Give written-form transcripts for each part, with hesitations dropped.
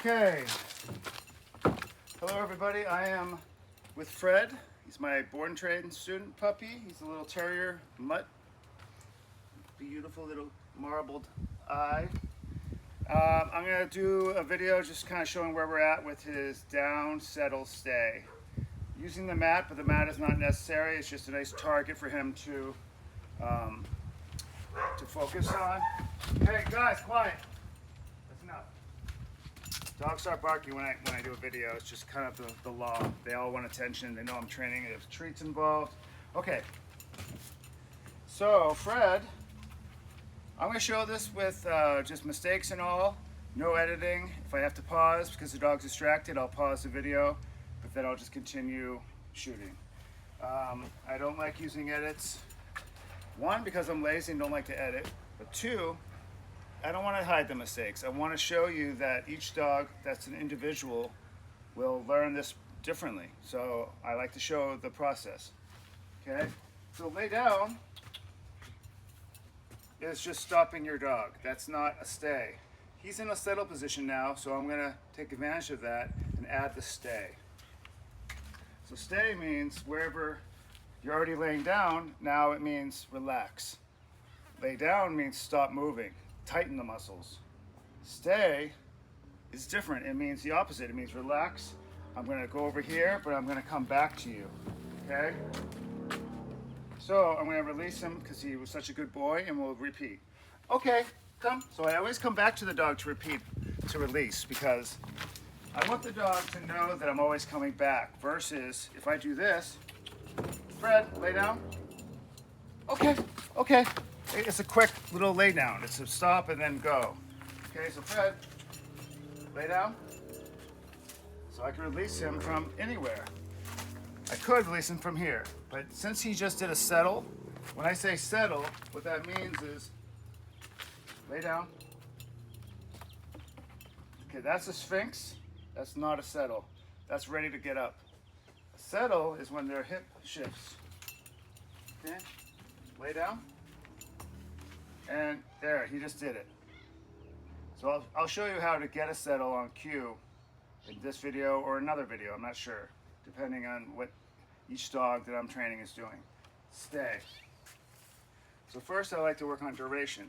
Okay. Hello everybody, I am with Fred. He's my board and train student puppy. He's a little terrier mutt. Beautiful little marbled eye. I'm going to do a video just kind of showing where we're at with his down, settle, stay. Using the mat, but the mat is not necessary. It's just a nice target for him to focus on. Hey guys, quiet. That's enough. Dogs start barking when I do a video. It's just kind of the law. They all want attention. They know I'm training. There's treats involved. Okay. So Fred, I'm going to show this with just mistakes and all. No editing. If I have to pause because the dog's distracted, I'll pause the video, but then I'll just continue shooting. I don't like using edits. One, because I'm lazy and don't like to edit. But two, I don't want to hide the mistakes. I want to show you that each dog that's an individual will learn this differently. So I like to show the process. Okay? So lay down is just stopping your dog. That's not a stay. He's in a settle position now, so I'm going to take advantage of that and add the stay. So stay means wherever you're already laying down, now it means relax. Lay down means stop moving. Tighten the muscles. Stay is different. It means the opposite. It means relax. I'm going to go over here, but I'm going to come back to you. Okay? So I'm going to release him because he was such a good boy, and we'll repeat. Okay, come. So I always come back to the dog to repeat, to release, because I want the dog to know that I'm always coming back, versus if I do this, Fred, lay down. Okay, okay. It's a quick little lay down. It's a stop and then go. Okay, so Fred, lay down. So I can release him from anywhere. I could release him from here, but since he just did a settle, when I say settle, what that means is lay down. Okay, that's a sphinx. That's not a settle. That's ready to get up. A settle is when their hip shifts. Okay, lay down. And there, he just did it. So I'll show you how to get a settle on cue in this video or another video, I'm not sure, depending on what each dog that I'm training is doing. Stay. So first I like to work on duration,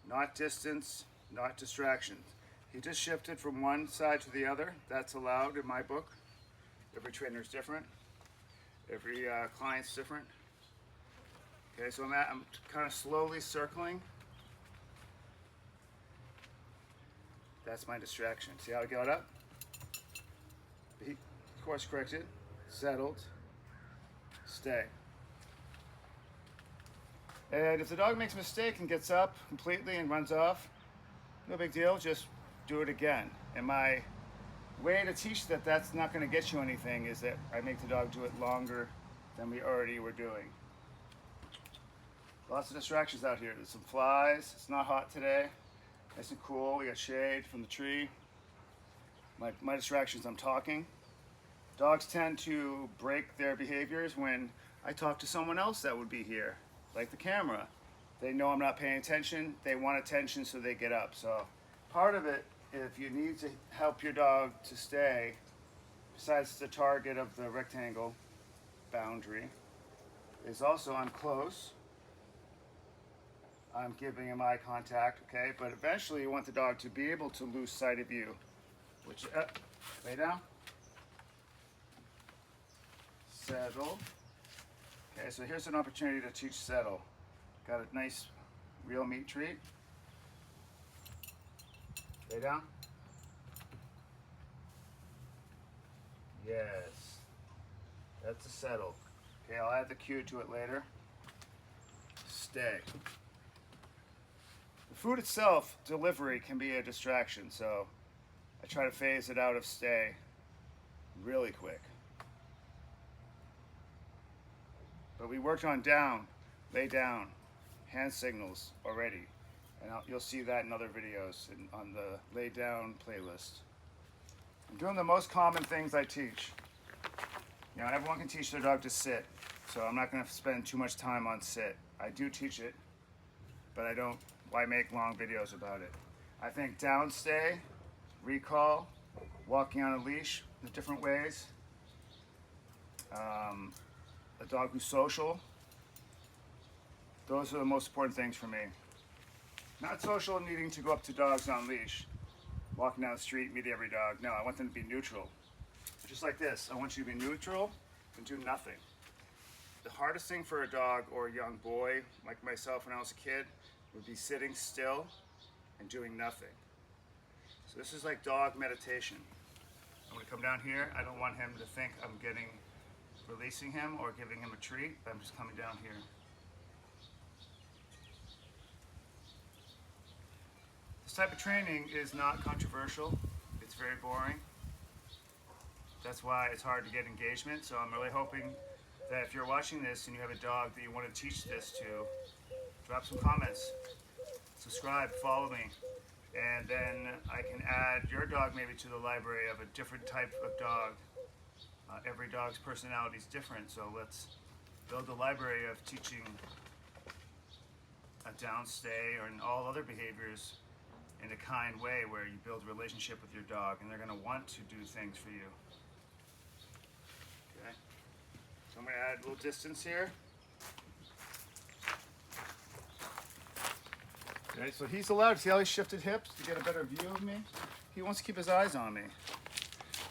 not distance, not distractions. He just shifted from one side to the other. That's allowed in my book. Every trainer is different. Every client's different. Okay, so I'm kind of slowly circling. That's my distraction. See how I got up? He course corrected, settled, stay. And if the dog makes a mistake and gets up completely and runs off, no big deal, just do it again. And my way to teach that that's not going to get you anything is that I make the dog do it longer than we already were doing. Lots of distractions out here. There's some flies. It's not hot today. Nice and cool. We got shade from the tree. My distractions, I'm talking. Dogs tend to break their behaviors when I talk to someone else that would be here, like the camera. They know I'm not paying attention. They want attention, so they get up. So part of it, if you need to help your dog to stay, besides the target of the rectangle boundary, is also I'm close. I'm giving him eye contact, okay? But eventually you want the dog to be able to lose sight of you. Which, lay down. Settle. Okay, so here's an opportunity to teach settle. Got a nice real meat treat. Lay down. Yes. That's a settle. Okay, I'll add the cue to it later. Stay. The food itself, delivery, can be a distraction, so I try to phase it out of stay really quick. But we worked on down, lay down, hand signals already, and you'll see that in other videos on the lay down playlist. I'm doing the most common things I teach. You know, everyone can teach their dog to sit, so I'm not going to spend too much time on sit. I do teach it, but I don't. Why make long videos about it? I think down stay recall, walking on a leash in different ways, a dog who's social. Those are the most important things for me. Not social, needing to go up to dogs on leash, walking down the street, meet every dog. No, I want them to be neutral. Just like this, I want you to be neutral and do nothing. The hardest thing for a dog or a young boy, like myself when I was a kid, would be sitting still and doing nothing. So this is like dog meditation. I'm gonna come down here. I don't want him to think I'm releasing him or giving him a treat. I'm just coming down here. This type of training is not controversial. It's very boring. That's why it's hard to get engagement. So I'm really hoping that if you're watching this and you have a dog that you want to teach this to, drop some comments, subscribe, follow me, and then I can add your dog maybe to the library of a different type of dog. Every dog's personality is different, so let's build a library of teaching a downstay or in all other behaviors in a kind way where you build a relationship with your dog and they're going to want to do things for you. Okay, so I'm going to add a little distance here. Okay, so he's allowed, see how he shifted hips to get a better view of me? He wants to keep his eyes on me.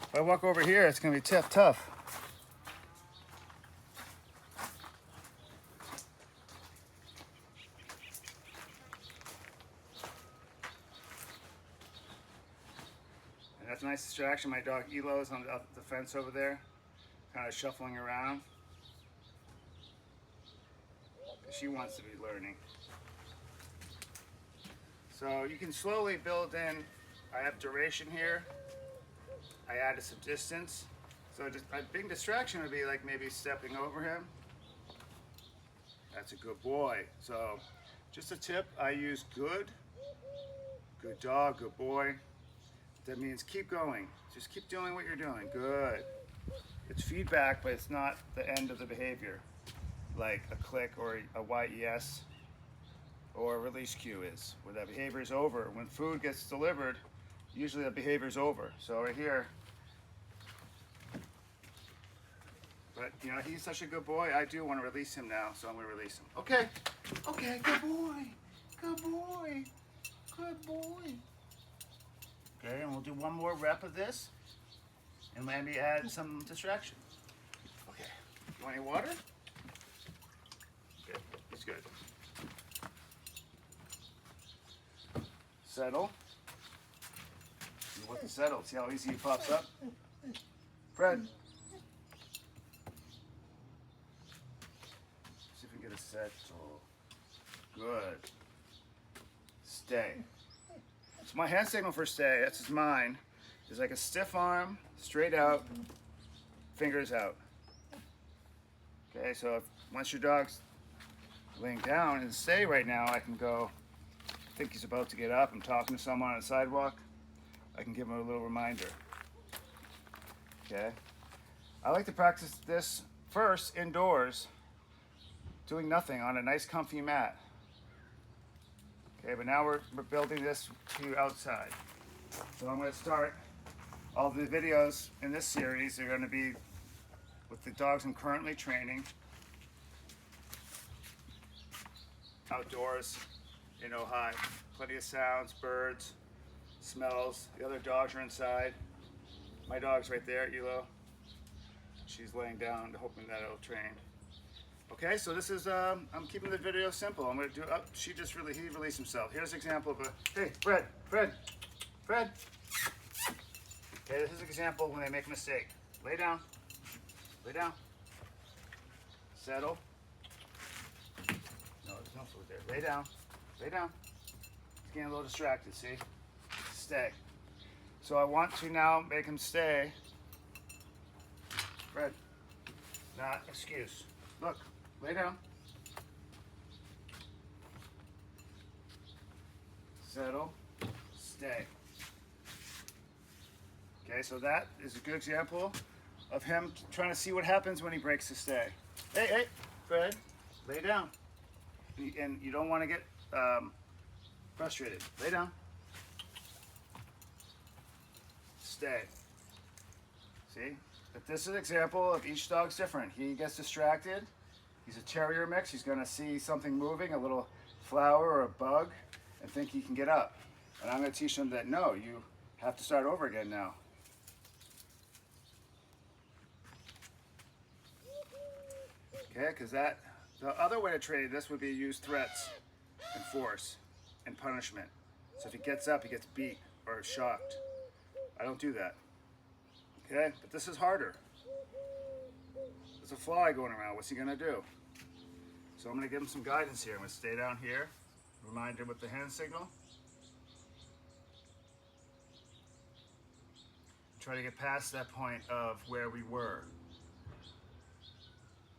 If I walk over here, it's going to be tough. And that's a nice distraction. My dog Elo is on the fence over there, kind of shuffling around. She wants to be learning. So you can slowly build in. I have duration here. I added some distance. So just a big distraction would be like maybe stepping over him. That's a good boy. So just a tip, I use good dog, good boy. That means keep going. Just keep doing what you're doing. Good. It's feedback, but it's not the end of the behavior. Like a click or a YES. Or a release cue is, where that behavior is over. When food gets delivered, usually that behavior is over. So right here, but you know, he's such a good boy, I do want to release him now, so I'm going to release him. Okay, okay, good boy, good boy, good boy. Okay, and we'll do one more rep of this, and let me add some distraction. Okay, you want any water? Good, it's good. Settle. You want to settle. See how easy he pops up? Fred. See if we can get a settle. Good. Stay. So my hand signal for stay, that's just mine, is like a stiff arm, straight out, fingers out. Okay, so once your dog's laying down and stay right now, I can go. I think he's about to get up. I'm talking to someone on the sidewalk. I can give him a little reminder. Okay. I like to practice this first indoors, doing nothing on a nice comfy mat. Okay, but now we're building this to outside. So I'm going to start all the videos in this series. They're going to be with the dogs I'm currently training. Outdoors. In Ojai, plenty of sounds, birds, smells. The other dogs are inside. My dog's right there, Elo. She's laying down, hoping that it'll train. Okay, so this is, I'm keeping the video simple. I'm gonna do, he released himself. Here's an example of hey, Fred. Okay, this is an example when they make a mistake. Lay down, settle. No, there's no food there. Lay down. He's getting a little distracted, see? Stay. So I want to now make him stay. Fred, not excuse. Look, lay down. Settle, stay. Okay, so that is a good example of him trying to see what happens when he breaks the stay. Hey, Fred, lay down. And you don't want to get frustrated. Lay down. stay. See? But this is an example of each dog's different. He gets distracted. He's a terrier mix. He's going to see something moving, a little flower or a bug, and think he can get up. And I'm going to teach him that no, you have to start over again now. Okay, because the other way to train this would be use threats and force and punishment. So if he gets up, he gets beat or shocked. I don't do that. Okay, but this is harder. There's a fly going around. What's he gonna do? So I'm gonna give him some guidance here. I'm gonna stay down here, remind him with the hand signal. Try to get past that point of where we were.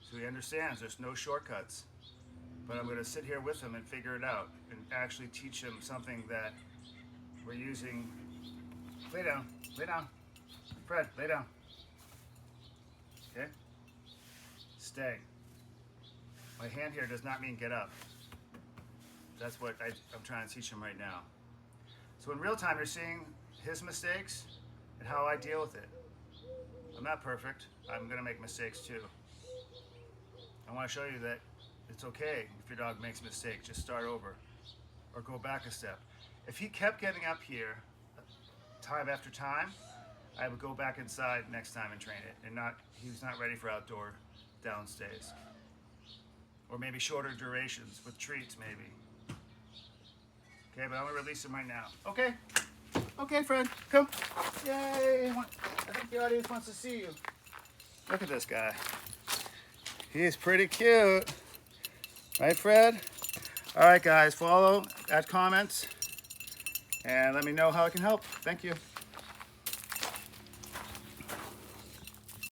So he understands there's no shortcuts. But I'm gonna sit here with him and figure it out and actually teach him something that we're using. Lay down, lay down. Fred, lay down. Okay? Stay. My hand here does not mean get up. That's what I'm trying to teach him right now. So in real time, you're seeing his mistakes and how I deal with it. I'm not perfect. I'm gonna make mistakes too. I wanna show you that it's okay if your dog makes a mistake. Just start over or go back a step. If he kept getting up here time after time, I would go back inside next time and train it, and he's not ready for outdoor downstays. Or maybe shorter durations with treats maybe. Okay, but I'm gonna release him right now. Okay, okay Fred, come. Yay, I think the audience wants to see you. Look at this guy. He's pretty cute. Right, Fred? All right, guys, follow, add comments, and let me know how I can help. Thank you.